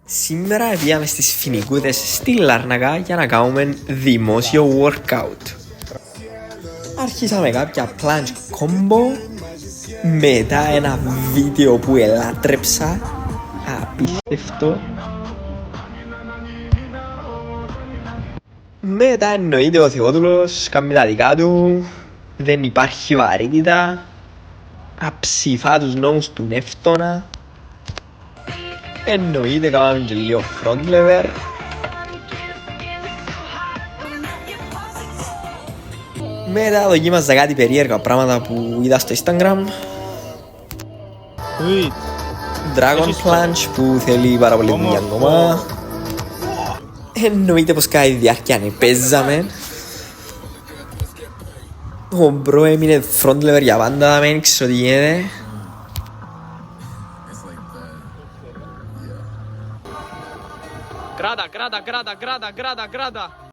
Σήμερα πήγαμε στις Φοινικούδες στη Λάρνακα για να κάνουμε δημόσιο workout. Αρχίσαμε κάποια planche combo, μετά ένα βίντεο που ελάτρεψα, απίστευτο. Μετά εννοείται ο Θεόδουλος κάνει τα δικά του, δεν υπάρχει βαρύτητα, αψηφά τους νόμους του Νεύτωνα. Εννοείται κάναμε και λίγο front lever. Μετά δοκίμαζα κάτι περίεργα πράγματα που είδα στο Instagram. Dragon Plunge που θέλει πάρα πολύ δουλειά ακόμα. Εννοείται πως κάτι διάρκεια παίζαμε. Ο μπρο έμεινε front lever για πάντα, δεν ξέρω τι γίνεται. Κράτα.